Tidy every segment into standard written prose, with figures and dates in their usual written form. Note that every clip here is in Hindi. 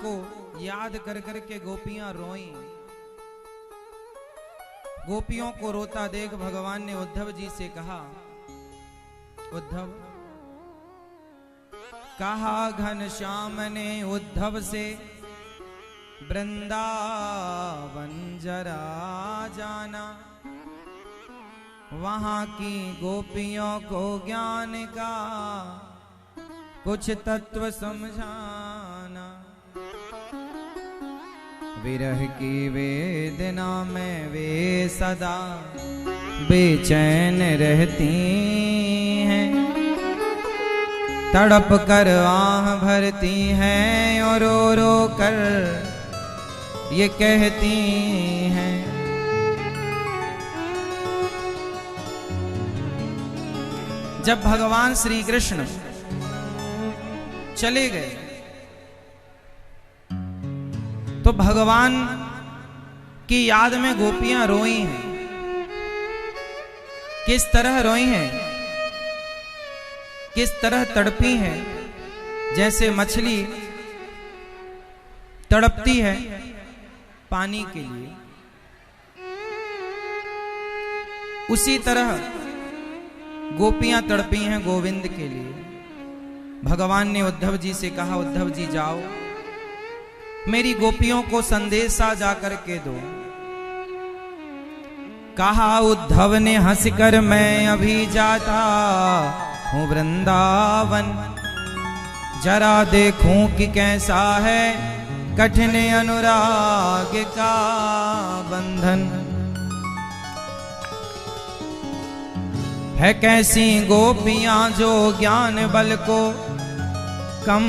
को याद कर कर के गोपियां रोईं। गोपियों को रोता देख भगवान ने उद्धव जी से कहा, उद्धव, कहा घनश्याम ने उद्धव से, वृंदावन जरा जाना, वहां की गोपियों को ज्ञान का कुछ तत्व समझाना। विरह की वेदना में वे सदा बेचैन रहती हैं, तड़प कर आह भरती हैं और रो रो कर ये कहती हैं, जब भगवान श्री कृष्ण चले गए तो भगवान की याद में गोपियां रोई हैं। किस तरह रोई हैं, किस तरह तड़पी हैं, जैसे मछली तड़पती है पानी के लिए, उसी तरह गोपियां तड़पी हैं गोविंद के लिए। भगवान ने उद्धव जी से कहा, उद्धव जी जाओ, मेरी गोपियों को संदेशा जाकर के दो। कहा उद्धव ने हंसकर, मैं अभी जाता हूँ वृंदावन, जरा देखूं कि कैसा है कठिन अनुराग का बंधन, है कैसी गोपियां जो ज्ञान बल को कम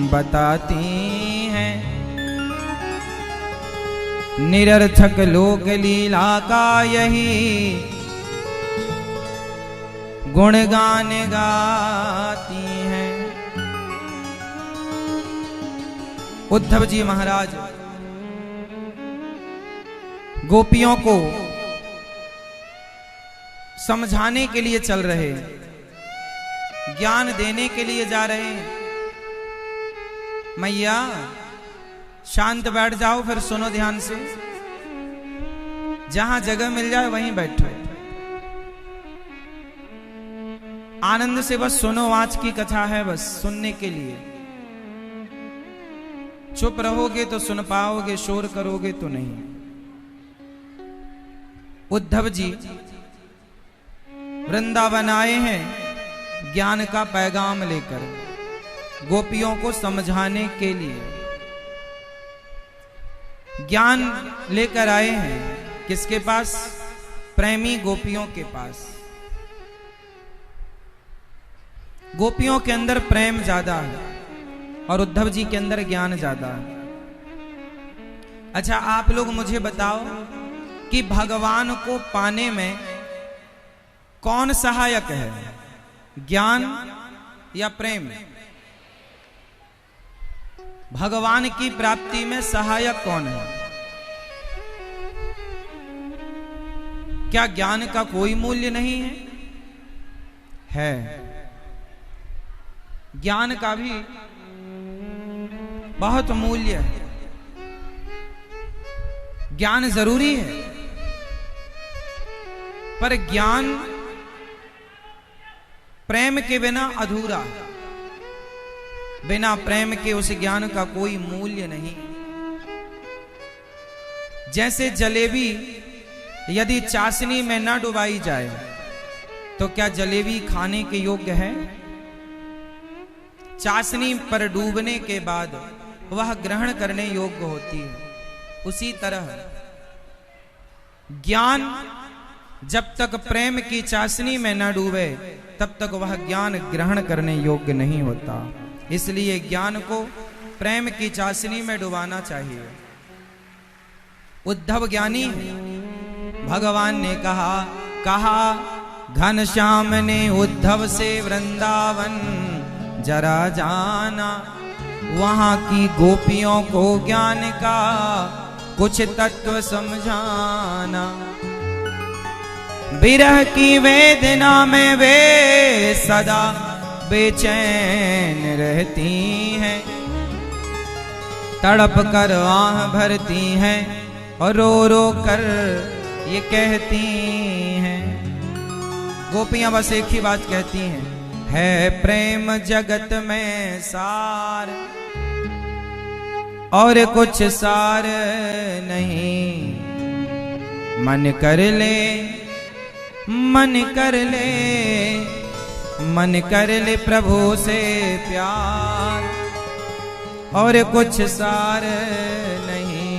बताती हैं, निरर्थक लोक लीला का यही गुणगान गाती हैं। उद्धव जी महाराज गोपियों को समझाने के लिए चल रहे हैं, ज्ञान देने के लिए जा रहे हैं। मैया शांत बैठ जाओ, फिर सुनो ध्यान से, जहां जगह मिल जाए वहीं बैठो, आनंद से बस सुनो। आज की कथा है बस सुनने के लिए, चुप रहोगे तो सुन पाओगे, शोर करोगे तो नहीं। उद्धव जी वृंदावन आए हैं ज्ञान का पैगाम लेकर, गोपियों को समझाने के लिए ज्ञान लेकर आए हैं। किसके पास? प्रेमी गोपियों के पास। गोपियों के अंदर प्रेम ज्यादा है और उद्धव जी के अंदर ज्ञान ज्यादा है। अच्छा, आप लोग मुझे बताओ कि भगवान को पाने में कौन सहायक है, ज्ञान या प्रेम? भगवान की प्राप्ति में सहायक कौन है? क्या ज्ञान का कोई मूल्य नहीं है? है। ज्ञान का भी बहुत मूल्य है। ज्ञान जरूरी है, पर ज्ञान प्रेम के बिना अधूरा है। बिना प्रेम के उस ज्ञान का कोई मूल्य नहीं। जैसे जलेबी यदि चाशनी में न डुबाई जाए तो क्या जलेबी खाने के योग्य है? चाशनी पर डूबने के बाद वह ग्रहण करने योग्य होती है। उसी तरह ज्ञान जब तक प्रेम की चाशनी में न डूबे तब तक वह ज्ञान ग्रहण करने योग्य नहीं होता। इसलिए ज्ञान को प्रेम की चाशनी में डुबाना चाहिए। उद्धव ज्ञानी है। भगवान ने कहा घनश्याम ने उद्धव से, वृंदावन जरा जाना, वहां की गोपियों को ज्ञान का कुछ तत्व समझाना। विरह की वेदना में वे सदा बेचैन रहती हैं, तड़प कर आह भरती हैं और रो रो कर ये कहती हैं। गोपियां बस एक ही बात कहती हैं, है प्रेम जगत में सार और कुछ सार नहीं। मन कर ले मन कर ले मन कर ले प्रभु से प्यार और कुछ सार नहीं।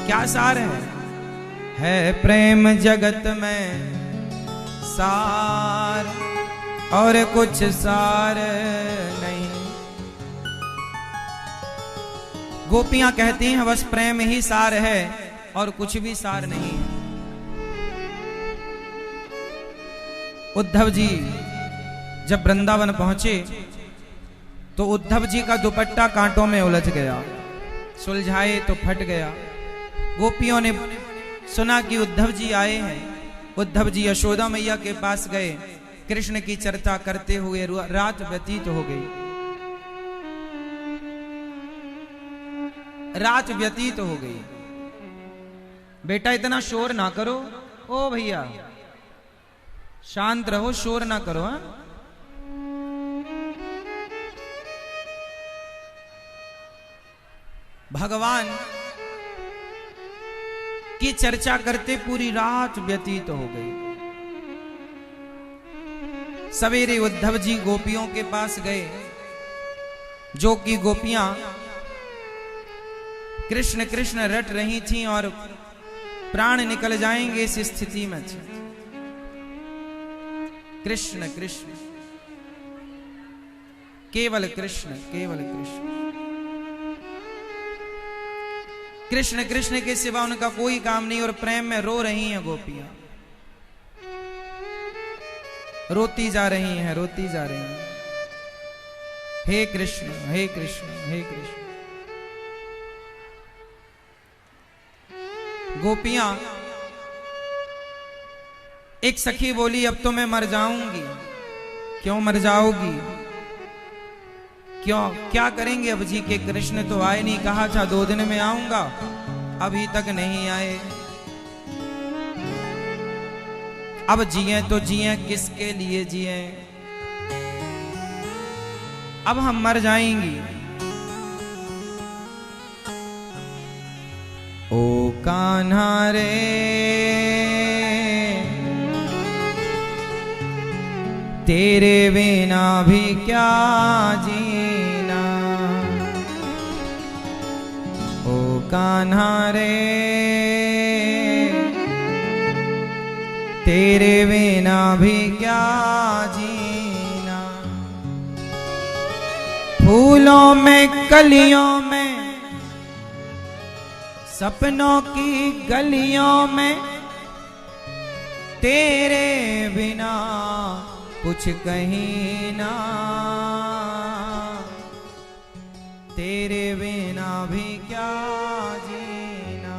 क्या सार है प्रेम जगत में सार और कुछ सार नहीं। गोपियां कहती हैं बस प्रेम ही सार है और कुछ भी सार नहीं है। उद्धव जी जब वृंदावन पहुंचे तो उद्धव जी का दुपट्टा कांटों में उलझ गया, सुलझाए तो फट गया। गोपियों ने सुना कि उद्धव जी आए हैं। उद्धव जी यशोदा मैया के पास गए, कृष्ण की चर्चा करते हुए रात व्यतीत हो गई। रात व्यतीत हो गई। बेटा इतना शोर ना करो, ओ भैया शांत रहो, शोर ना करो। हा? भगवान की चर्चा करते पूरी रात व्यतीत हो गई। सवेरे उद्धव जी गोपियों के पास गए, जो कि गोपियां कृष्ण कृष्ण रट रही थीं और प्राण निकल जाएंगे इस स्थिति में। कृष्ण कृष्ण केवल कृष्ण केवल कृष्ण कृष्ण कृष्ण के सिवा उनका कोई काम नहीं और प्रेम में रो रही हैं गोपियां। रोती जा रही हैं, रोती जा रही हैं। हे कृष्ण हे कृष्ण हे कृष्ण। गोपियां एक सखी बोली अब तो मैं मर जाऊंगी। क्यों मर जाओगी? क्यों क्या करेंगे अब जी के? कृष्ण तो आए नहीं, कहा था 2 दिन में आऊंगा, अभी तक नहीं आए। अब जिए तो जिए किसके लिए जिए? अब हम मर जाएंगी। ओ कान्हा रे तेरे बिना भी क्या जीना। ओ कान्हा रे तेरे बिना भी क्या जीना। फूलों में कलियों में सपनों की गलियों में तेरे बिना कुछ कहीं ना। तेरे बिना भी क्या जीना।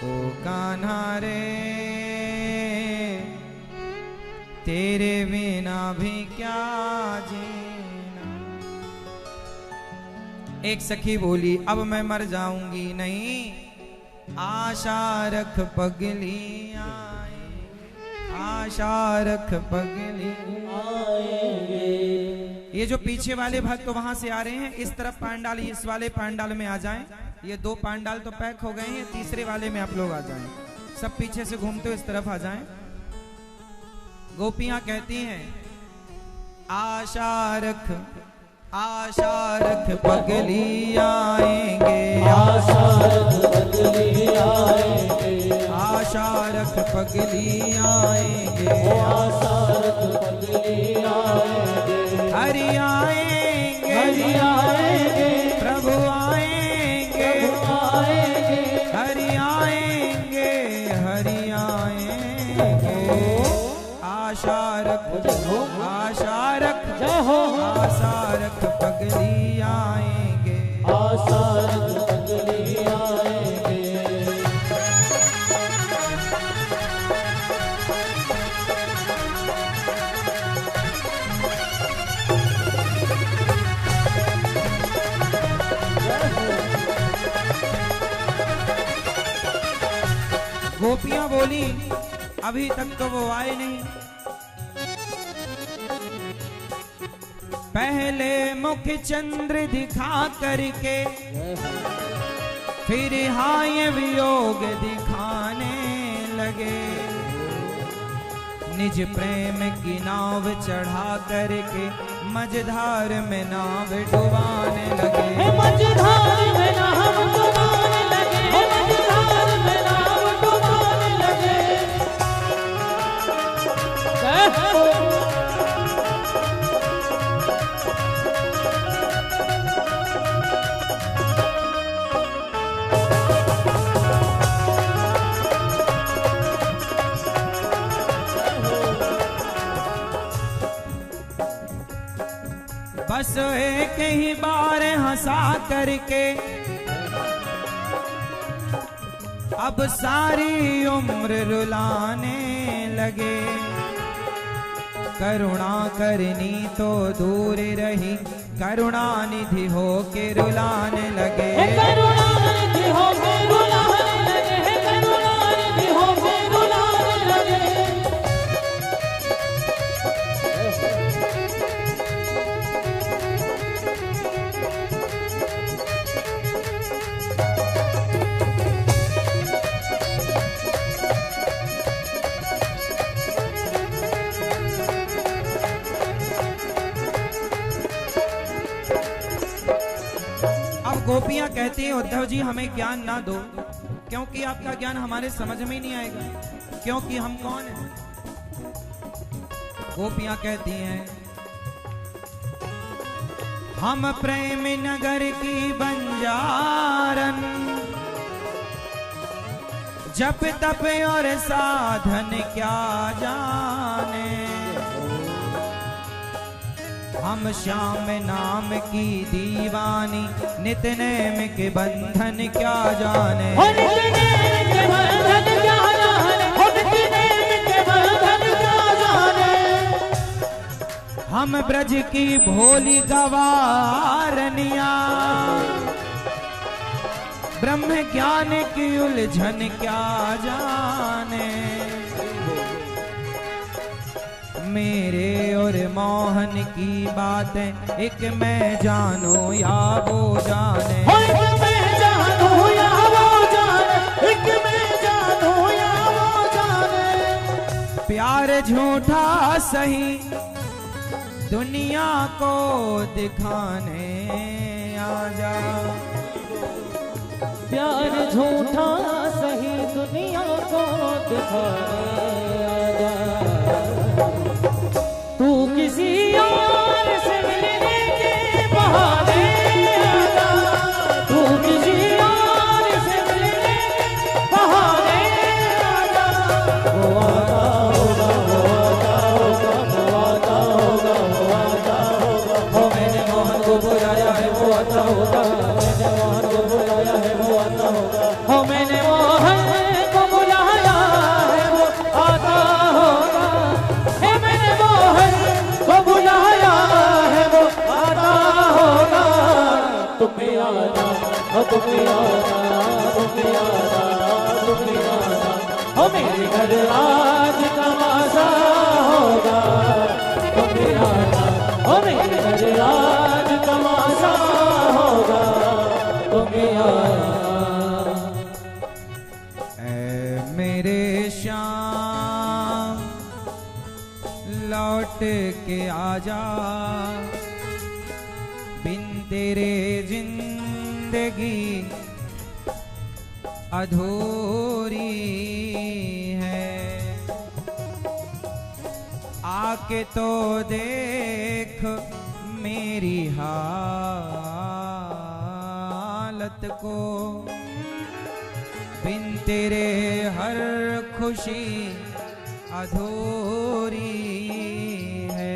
ओ कान्हा रे तेरे बिना भी क्या जीना। एक सखी बोली अब मैं मर जाऊंगी नहीं, आशा रख पगली आशा रख पगली आएंगे। ये जो पीछे वाले भक्त तो वहां से आ रहे हैं, इस तरफ पांडाल, इस वाले पांडाल में आ जाएं। ये 2 पांडाल तो पैक हो गए हैं, तीसरे वाले में आप लोग आ जाएं। सब पीछे से घूमते हुए इस तरफ आ जाएं। गोपियां कहती हैं आशा रख पगली आएंगे। आशा रख पगली आएंगे। आशा रख पगली आएंगे। आशा रख पगली आएंगे। हरि आएंगे हरि आएंगे प्रभु आएंगे आएंगे। हरि आएंगे हरि आएंगे। आशा रख आशा रख आशा रख पगली आएंगे। आशा रख पगली आएंगे। बोली, अभी तक तो वो आए नहीं। पहले मुख चंद्र दिखा करके फिर हाय वियोग दिखाने लगे। निज प्रेम की नाव चढ़ा करके मझधार में नाव डुबाने लगे। मझधार में नाव डुबाने लगे, मझधार में नाव डुबाने लगे। बस एक ही बार हंसा करके अब सारी उम्र रुलाने लगे। करुणा करनी तो दूर रही, करुणा निधि हो के रुलाने लगे। करुणा निधि हो के रुलाने लगे, करुणा निधि हो के रुलाने लगे। गोपियां कहती हैं उद्धव जी हमें ज्ञान ना दो, क्योंकि आपका ज्ञान हमारे समझ में ही नहीं आएगा, क्योंकि हम कौन हैं। गोपियां कहती हैं हम प्रेम नगर की बंजारन, जप तप और साधन क्या जाने। हम श्याम नाम की दीवानी, नित नेम के बंधन क्या जाने। नित नेम के बंधन क्या जाने, नित नेम के बंधन क्या जाने। हम ब्रज की भोली गवारनिया, ब्रह्म ज्ञान की उलझन क्या जाने। मेरे और मोहन की बातें एक मैं जानू या वो जाने। एक मैं जानू या वो जाने, एक मैं जानू या वो जाने। प्यार झूठा सही दुनिया को दिखाने आजा। प्यार झूठा सही दुनिया को दिखाने आजा। तू किसी और से मिलने के बहाने आजा, तू किसी और से मिलने के बहाने आजा। वो आता होगा, वो आता होगा, वो आता होगा, वो आता होगा। हो मैंने मोहन को बुलाया है वो आता होगा, मैंने मोहन को बुलाया है वो आता होगा। हो मैंने मोहन को बुलाया है वो आता होगा, हे मैंने मोहन को बुलाया है वो आता होगा। तुम भी आना, तुम भी आना, तुम भी आना, तुम भी आना। हो मेरे घर आज तमाशा होगा, तुम भी आना। हो मेरे घर आज तमाशा होगा, तुम भी आना। मेरे श्याम लौट के आजा, बिन तेरे जिंदगी अधूरी है। आके तो देख मेरी हालत को, बिन तेरे हर खुशी अधूरी है।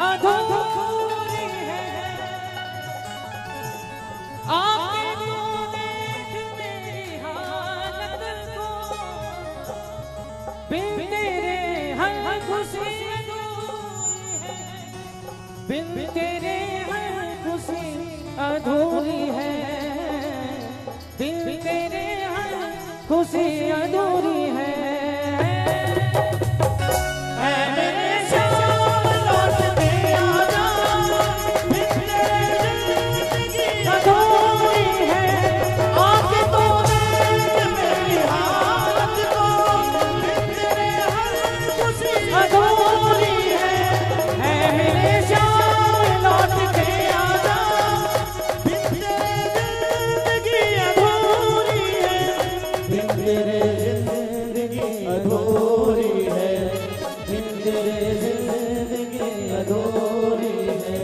अधूरी है। आके तू देख मेरी हालत को, बिन तेरे हर खुशी अधूरी है। बिन तेरे हर खुशी अधूरी है, बिन तेरे हर खुशी अधूरी है। ऐ मेरे श्याम लौट के आजा, बिन तेरे जिंदगी अधूरी है। आके तो देख मेरी हालत को, बिन तेरे हर खुशी अधूरी है। ऐ मेरे श्याम लौट के आजा, बिन तेरे जिंदगी अधूरी है, बिन तेरे जिंदगी अधूरी है, बिन तेरे जिंदगी अधूरी है।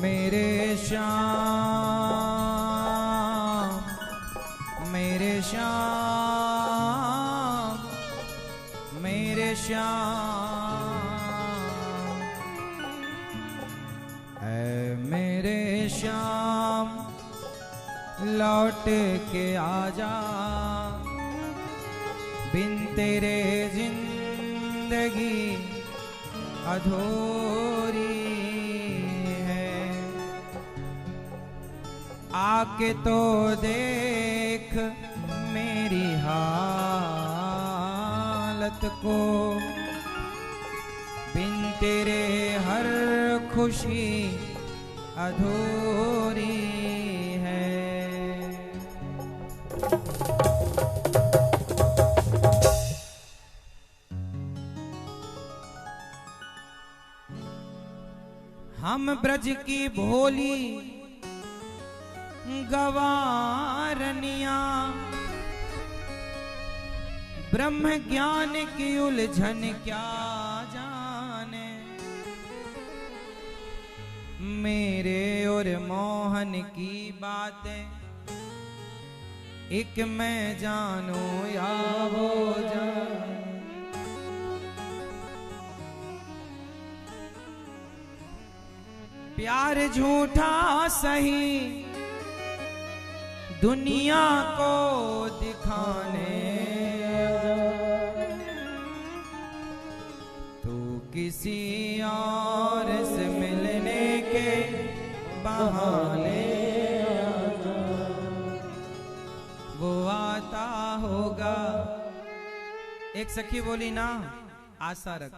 मेरे श्याम, मेरे श्याम, मेरे श्याम, ऐ मेरे श्याम लौट के आजा, बिन तेरे जिंदगी अधूरी है। आके तो देख मेरी हालत को, बिन तेरे हर खुशी अधूरी है। हम ब्रज की भोली गवारनिया, ब्रह्म ज्ञान की उलझन क्या जाने। मेरे और मोहन की बातें एक मैं जानू या वो जाने। प्यार झूठा सही दुनिया को दिखाने, तू किसी और से मिलने के बहाने वो आता होगा। एक सखी बोली ना, आशा रख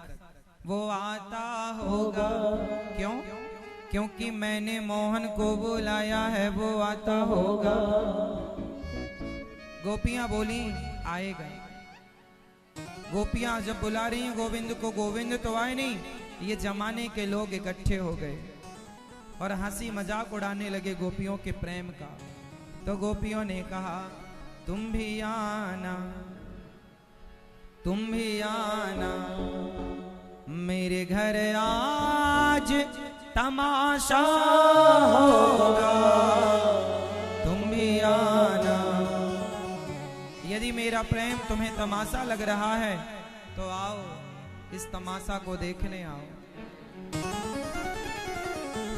वो आता होगा। क्यों? क्योंकि मैंने मोहन को बुलाया है, वो आता होगा। गोपियां बोली आएगा। गोपियां जब बुला रही हैं गोविंद को, गोविंद तो आए नहीं। ये जमाने के लोग इकट्ठे हो गए और हंसी मजाक उड़ाने लगे गोपियों के प्रेम का। तो गोपियों ने कहा तुम भी आना, तुम भी आना मेरे घर आज तमाशा होगा, तुम भी आना। यदि मेरा प्रेम तुम्हें तमाशा लग रहा है तो आओ, इस तमाशा को देखने आओ।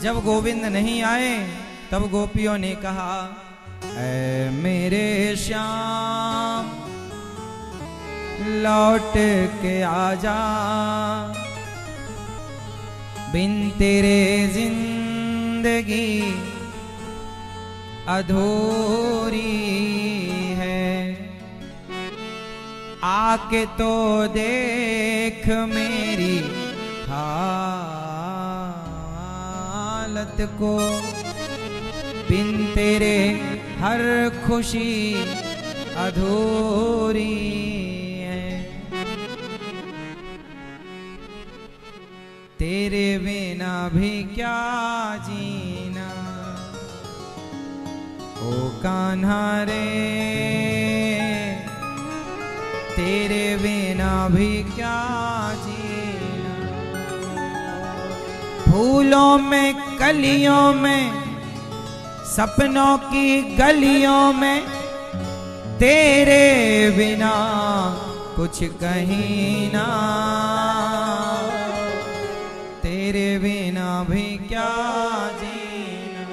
जब गोविंद नहीं आए तब गोपियों ने कहा ऐ मेरे श्याम लौट के आजा, बिन तेरे जिंदगी अधूरी है। आके तो देख मेरी हालत को, बिन तेरे हर खुशी अधूरी है। तेरे बिना भी क्या जीना ओ कान्हा रे, तेरे बिना भी क्या जीना। फूलों में कलियों में सपनों की गलियों में तेरे बिना कुछ कहीं ना, तेरे बिना भी क्या जीना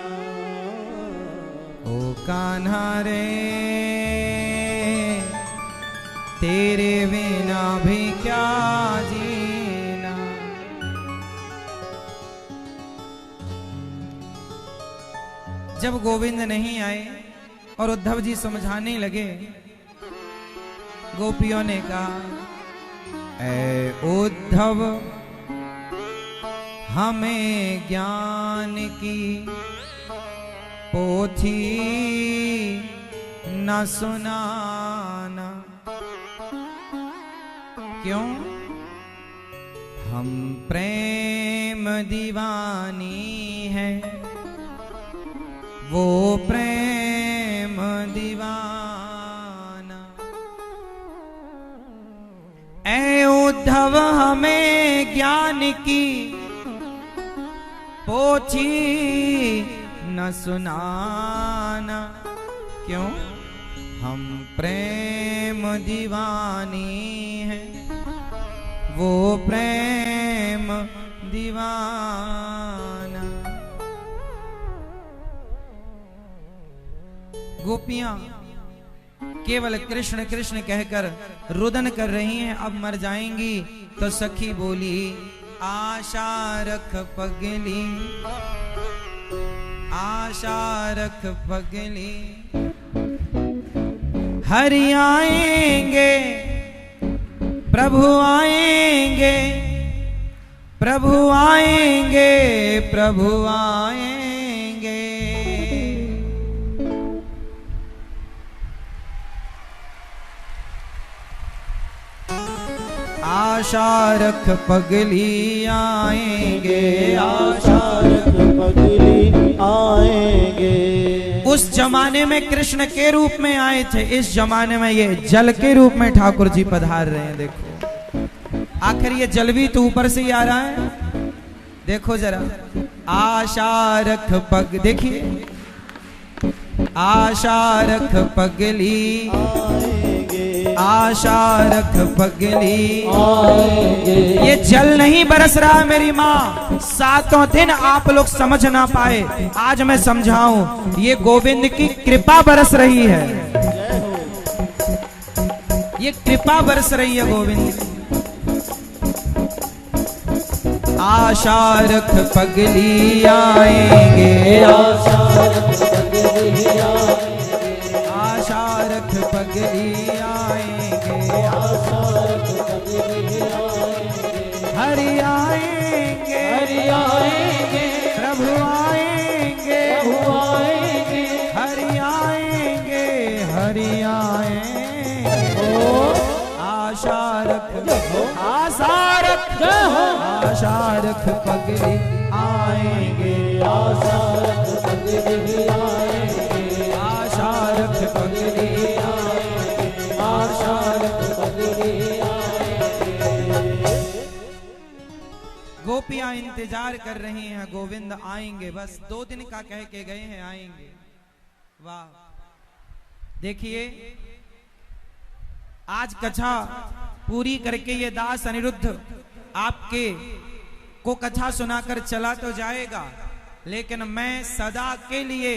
ओ कान्हा रे, तेरे बिना भी क्या जीना। जब गोविंद नहीं आए और उद्धव जी समझाने लगे, गोपियों ने कहा, ऐ उद्धव हमें ज्ञान की पोथी न सुनाना। क्यों? हम प्रेम दीवानी है, वो प्रेम दीवाना। ऐ उद्धव हमें ज्ञान की पोथी न सुनाना। क्यों? हम प्रेम दीवानी है, वो प्रेम दीवाना। गोपियां केवल कृष्ण कृष्ण कहकर रुदन कर रही हैं, अब मर जाएंगी। तो सखी बोली, आशा रख पगली, आशा रख पगली, हरि आएंगे प्रभु आएंगे, प्रभु आएंगे, प्रभु आएंगे। आशा रख पगली आएंगे, आशा रख पगली आएंगे। उस जमाने में कृष्ण के रूप में आए थे, इस जमाने में ये जल के रूप में ठाकुर जी पधार रहे हैं। देखो आखिर ये जल भी तो ऊपर से ही आ रहा है। देखो जरा, आशा रख पग, देखिए, आशा रख पगली आएंगे, आशा रख पगली आएंगे। ये जल नहीं बरस रहा मेरी माँ, 7 दिन आप लोग समझ ना पाए, आज मैं समझाऊं। ये गोविंद की कृपा बरस रही है, ये कृपा बरस रही है गोविंद की। आशा रख पगली आएंगे, आशा रख पगली आएंगे, आशा रख पगली आएंगे, आशा रख पगली आएंगे। हरि आएंगे, हरि आएंगे, प्रभु आएंगे, प्रभु आएंगे। हरि आएंगे, हरि आएंगे। आशा रख, आशा रख, आशा रख पगली आएंगे, आशा रख पगली आएंगे, आशा रख पगली आएंगे, आशा रख पगली आएंगे। गोपियां इंतजार कर रही हैं, गोविंद आएंगे, बस 2 दिन का कह के गए हैं आएंगे। वाह, देखिए आज कथा पूरी करके ये दास अनिरुद्ध आपके को कथा सुनाकर चला तो जाएगा, लेकिन मैं सदा के लिए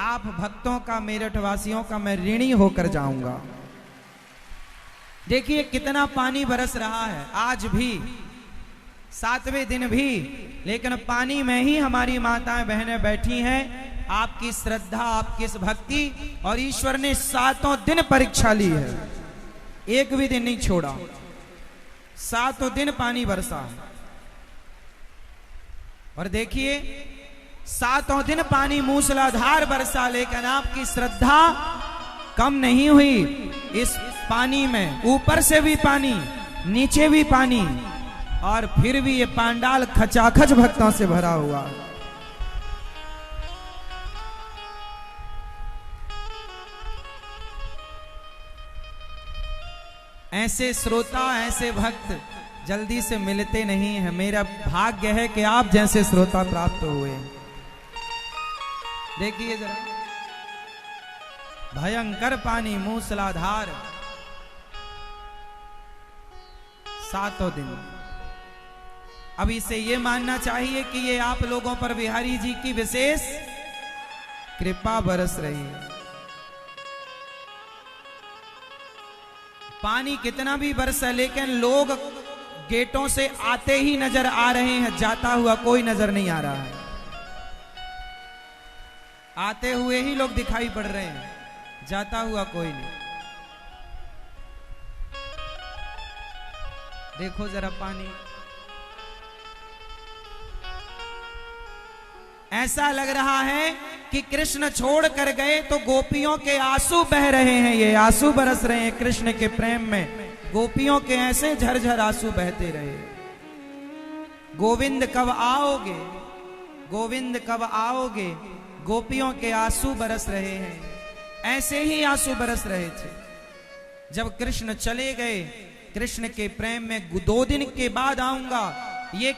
आप भक्तों का, मेरठ वासियों का मैं ऋणी होकर जाऊंगा। देखिए कितना पानी बरस रहा है आज भी, 7वें दिन भी, लेकिन पानी में ही हमारी माताएं बहनें बैठी हैं। आपकी श्रद्धा, आपकी इस भक्ति, और ईश्वर ने 7 दिन परीक्षा ली है, एक भी दिन नहीं छोड़ा, 7 दिन पानी बरसा। और देखिए 7 दिन पानी मूसलाधार बरसा, लेकिन आपकी श्रद्धा कम नहीं हुई। इस पानी में ऊपर से भी पानी, नीचे भी पानी, और फिर भी ये पांडाल खचाखच भक्तों से भरा हुआ। ऐसे श्रोता, ऐसे भक्त जल्दी से मिलते नहीं हैं। मेरा भाग्य है कि आप जैसे श्रोता प्राप्त हुए। देखिए जरा, भयंकर पानी मूसलाधार, 7 दिन। अब इसे ये मानना चाहिए कि ये आप लोगों पर बिहारी जी की विशेष कृपा बरस रही है। पानी कितना भी बरसा, लेकिन लोग गेटों से आते ही नजर आ रहे हैं, जाता हुआ कोई नजर नहीं आ रहा है। आते हुए ही लोग दिखाई पड़ रहे हैं, जाता हुआ कोई नहीं। देखो जरा पानी, ऐसा लग रहा है कि कृष्ण छोड़ कर गए तो गोपियों के आंसू बह रहे हैं, ये आंसू बरस रहे हैं कृष्ण के प्रेम में। गोपियों के ऐसे झरझर आंसू बहते रहे। गोविंद कब आओगे, गोविंद कब आओगे, गोपियों के आंसू बरस रहे हैं। ऐसे ही आंसू बरस रहे थे जब कृष्ण चले गए। कृष्ण के प्रेम में 2 दिन के बाद आऊंगा, ये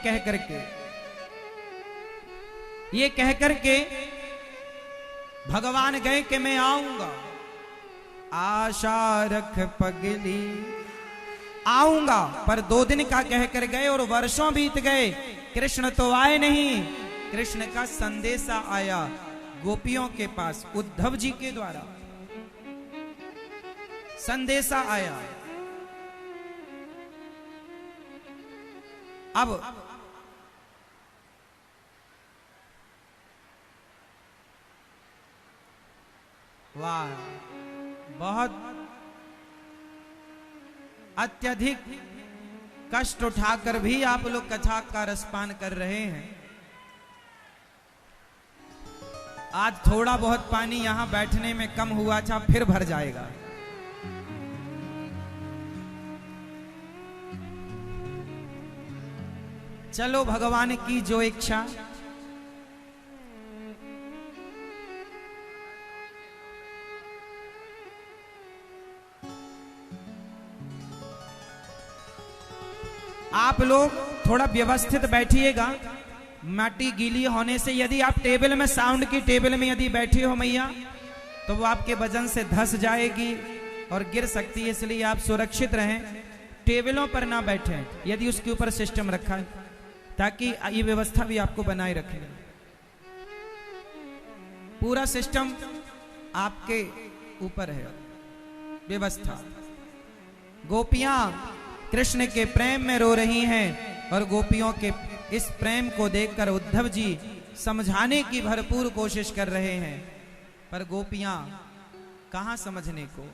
कह करके भगवान गए कि मैं आऊंगा। आशा रख पगली, आऊंगा, पर 2 दिन का कह कर गए और वर्षों बीत गए, कृष्ण तो आए नहीं। कृष्ण का संदेशा आया गोपियों के पास, उद्धव जी के द्वारा संदेशा आया। अब वाह, बहुत अत्यधिक कष्ट उठाकर भी आप लोग कथा का रसपान कर रहे हैं। आज थोड़ा बहुत पानी यहां बैठने में कम हुआ था, फिर भर जाएगा। चलो भगवान की जो इच्छा। आप लोग थोड़ा व्यवस्थित बैठिएगा। माटी गीली होने से यदि आप टेबल में, साउंड की टेबल में यदि बैठे हो मैया, तो वो आपके वजन से धंस जाएगी और गिर सकती है, इसलिए आप सुरक्षित रहें। टेबलों पर ना बैठें यदि उसके ऊपर सिस्टम रखा है, ताकि ये व्यवस्था भी आपको बनाए रखे। पूरा सिस्टम आपके ऊपर है व्यवस्था। गोपियां कृष्ण के प्रेम में रो रही हैं और गोपियों के इस प्रेम को देखकर उद्धव जी समझाने की भरपूर कोशिश कर रहे हैं, पर गोपियां कहां समझने को,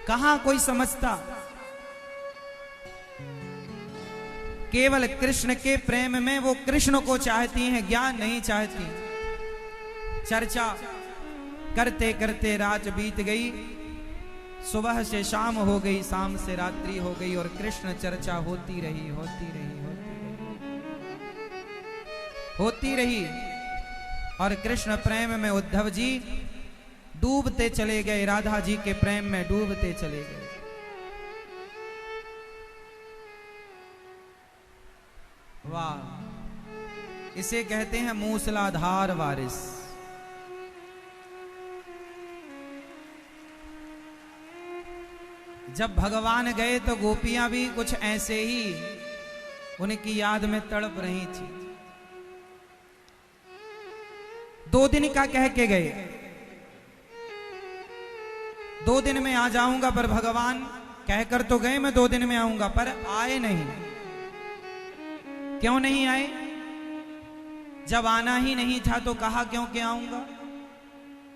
कहां कोई समझता। केवल कृष्ण के प्रेम में वो कृष्ण को चाहती हैं, ज्ञान नहीं चाहती। चर्चा करते करते रात बीत गई, सुबह से शाम हो गई, शाम से रात्रि हो गई और कृष्ण चर्चा होती रही, होती रही। और कृष्ण प्रेम में उद्धव जी डूबते चले गए, राधा जी के प्रेम में डूबते चले गए। वाह, इसे कहते हैं मूसलाधार बारिश। जब भगवान गए तो गोपियां भी कुछ ऐसे ही उनकी याद में तड़प रही थी। 2 दिन का कह के गए, 2 दिन में आ जाऊंगा, पर भगवान कहकर तो गए मैं 2 दिन में आऊंगा, पर आए नहीं। क्यों नहीं आए? जब आना ही नहीं था तो कहा क्यों के आऊंगा,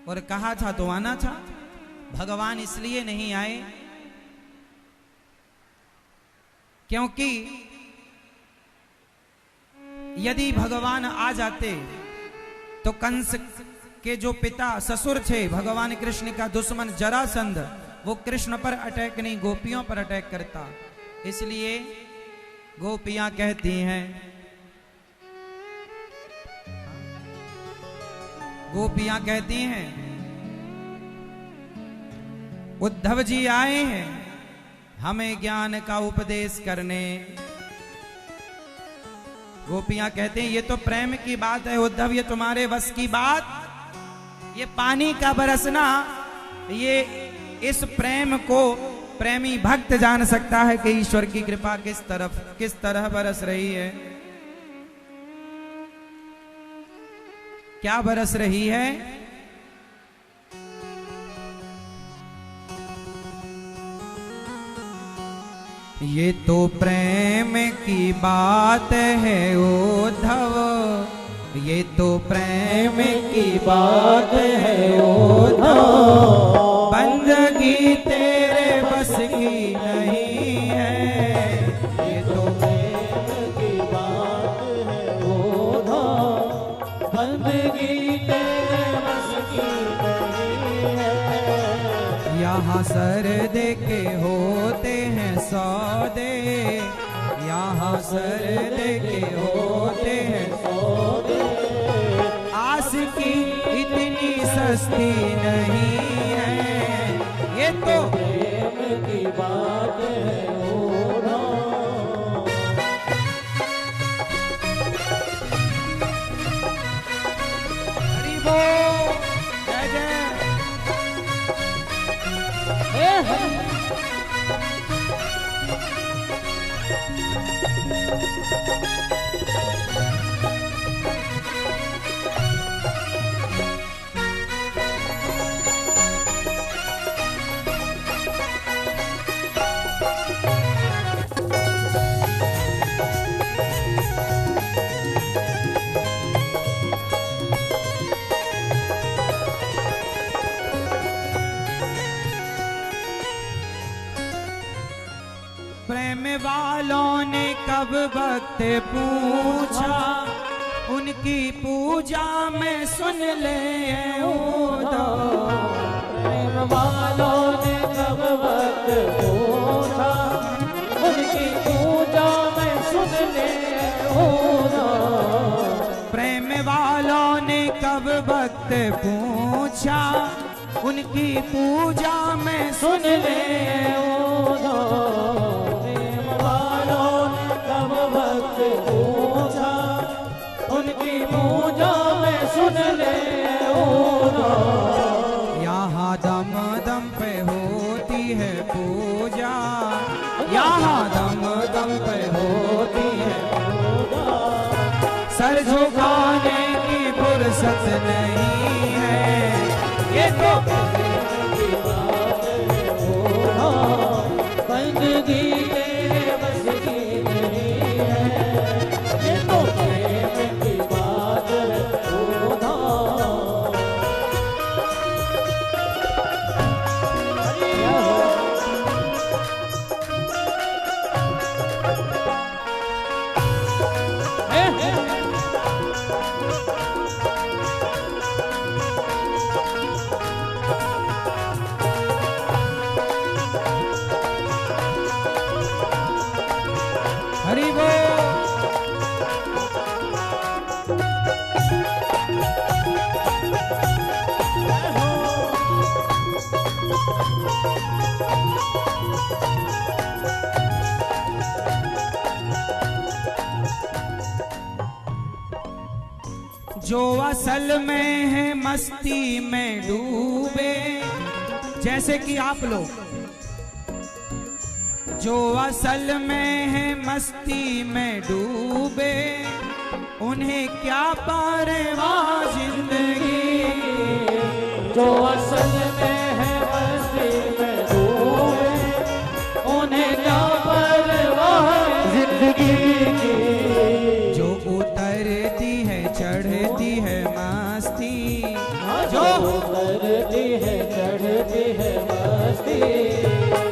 और कहा था तो आना था। भगवान इसलिए नहीं आए क्योंकि यदि भगवान आ जाते तो कंस के जो पिता ससुर थे, भगवान कृष्ण का दुश्मन जरासंध, वो कृष्ण पर अटैक नहीं, गोपियों पर अटैक करता। इसलिए गोपियां कहती हैं, गोपियां कहती हैं उद्धव जी आए हैं हमें ज्ञान का उपदेश करने। गोपियां कहते हैं ये तो प्रेम की बात है उद्धव, ये तुम्हारे बस की बात, ये पानी का बरसना, ये इस प्रेम को प्रेमी भक्त जान सकता है कि ईश्वर की कृपा किस तरह बरस रही है। क्या बरस रही है? ये तो प्रेम की बात है उद्धव, ये तो प्रेम की बात है ओधा, बंदगी तेरे बस की नहीं है। ये तो प्रेम की बात है ओधा, बंदगी तेरे बस की नहीं है। यहाँ सर दे के होते हैं सौदे, यहाँ सर दे के होते हैं सौदे, आस की इतनी सस्ती नहीं है। ये तो प्रेम की बात है ओधा। हरि बोल, जय जय। प्रेम वालों ने कब वक्त पूछा, उनकी पूजा में सुन ले उदा। प्रेम वालों ने कब वक्त पूछा, उनकी पूजा में सुन ले ओधा। प्रेम वालों ने कब वक्त पूछा, उनकी पूजा में सुन ले ओधा। प्रेम वालों ने कब वक्त पूछा, उनकी पूजा में सुन ले ओधा। यहाँ दम दम पे होती है पूजा, यहाँ दम दम पे होती है ओधा। सर झुकाने की फुर्सत नहीं है। ये तो की बात है ओधा, बंदगी तेरे बस की नहीं है। ये तो प्रेम की बात है ओधा। हरि बोल। जो असल में है मस्ती में डूबे, जैसे कि आप लोग जो असल में है मस्ती में डूबे, उन्हें क्या परवाह जिंदगी। जो असल में है मस्ती में डूबे, उन्हें क्या परवाह जिंदगी की। जो उतरती है चढ़ती है मस्ती, जो उतरती है चढ़ती है मस्ती,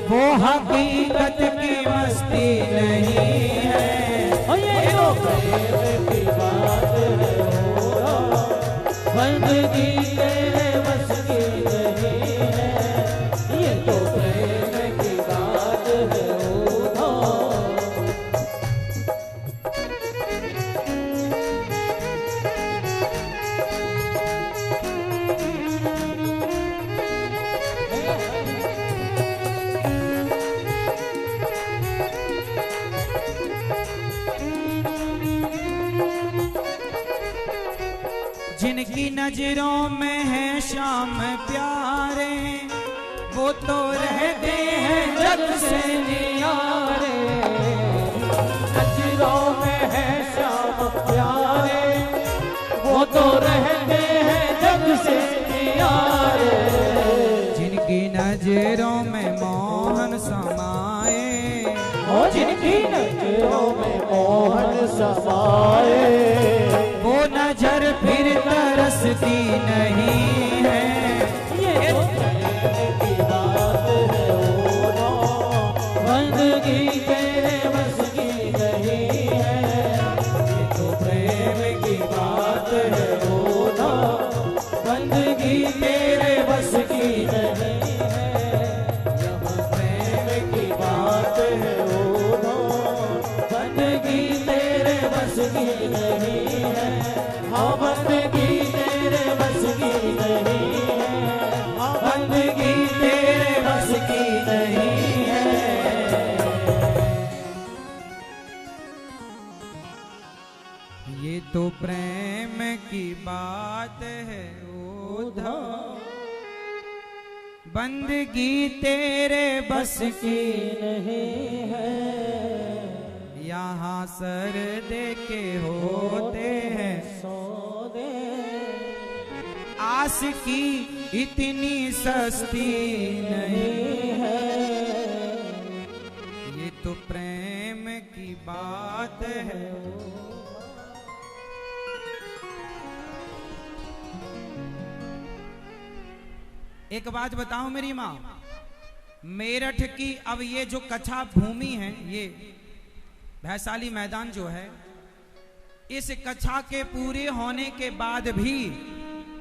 वो हकीकत की मस्ती नहीं है। ये तो प्रेम की बात है ओधा, बंदगी तेरे बस की नहीं है। ये तो प्रेम की बात है ओधा। जिनकी नजरों में है शाम प्यारे, वो तो रहते हैं जग से नियारे। नजरों में है श्याम प्यारे, वो तो रहते हैं जग से नियारे। जिनकी नजरों में मोहन समाए, ओ जिनकी नजरों में मोहन समाए, वो नजर बंदगी तेरे बस की नहीं है, ये तो प्रेम की बात है वो ना, बंदगी तेरे बस की नहीं है, जब प्रेम की बात है वो ना, बंदगी तेरे बस की नहीं है, हाँ बंदगी तेरे बस की नहीं है, हाँ बंदगी तेरे बस की नहीं है। ये तो प्रेम की बात है उधर, बंदगी तेरे बस की नहीं है, यहाँ सर दे के होते हैं सौदे आस की इतनी सस्ती नहीं, है, ये तो प्रेम की बात है। एक बात बताऊं मेरी माँ, मेरठ की अब ये जो कच्चा भूमि है, ये वैशाली मैदान जो है, इस कच्चा के पूरे होने के बाद भी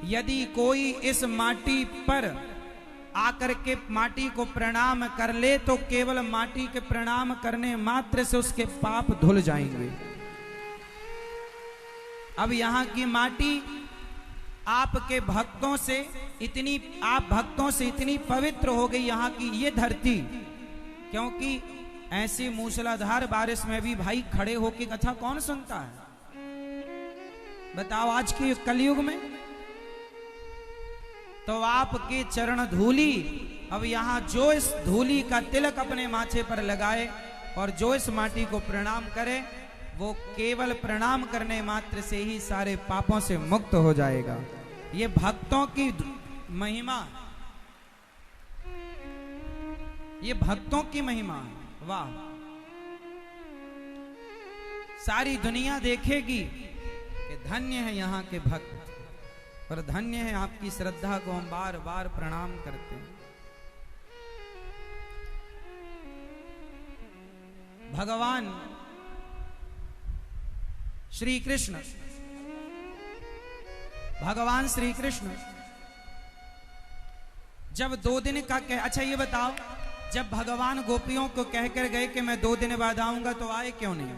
यदि कोई इस माटी पर आकर के माटी को प्रणाम कर ले तो केवल माटी के प्रणाम करने मात्र से उसके पाप धुल जाएंगे। अब यहाँ की माटी आपके भक्तों से इतनी, आप भक्तों से इतनी पवित्र हो गई यहाँ की ये धरती, क्योंकि ऐसी मूसलाधार बारिश में भी भाई खड़े होके कथा कौन सुनता है? बताओ आज के कलयुग में। तो आपके चरण धूली, अब यहाँ जो इस धूली का तिलक अपने माथे पर लगाए और जो इस माटी को प्रणाम करे, वो केवल प्रणाम करने मात्र से ही सारे पापों से मुक्त हो जाएगा। ये भक्तों की महिमा, ये भक्तों की महिमा है। वाह, सारी दुनिया देखेगी कि धन्य है यहाँ के भक्त, पर धन्य है आपकी श्रद्धा को हम बार बार प्रणाम करते हैं। भगवान श्री कृष्ण, भगवान श्री कृष्ण जब 2 दिन का अच्छा ये बताओ, जब भगवान गोपियों को कहकर गए कि मैं 2 दिन बाद आऊंगा, तो आए क्यों नहीं?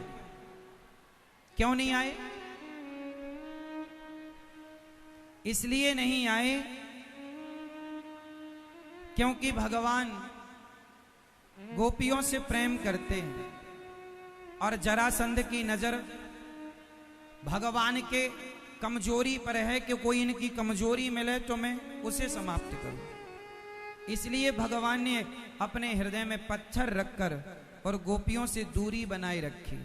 क्यों नहीं आए? इसलिए नहीं आए क्योंकि भगवान गोपियों से प्रेम करते हैं और जरासंध की नजर भगवान के कमजोरी पर है कि कोई इनकी कमजोरी मिले तो मैं उसे समाप्त करूं। इसलिए भगवान ने अपने हृदय में पत्थर रखकर और गोपियों से दूरी बनाए रखी।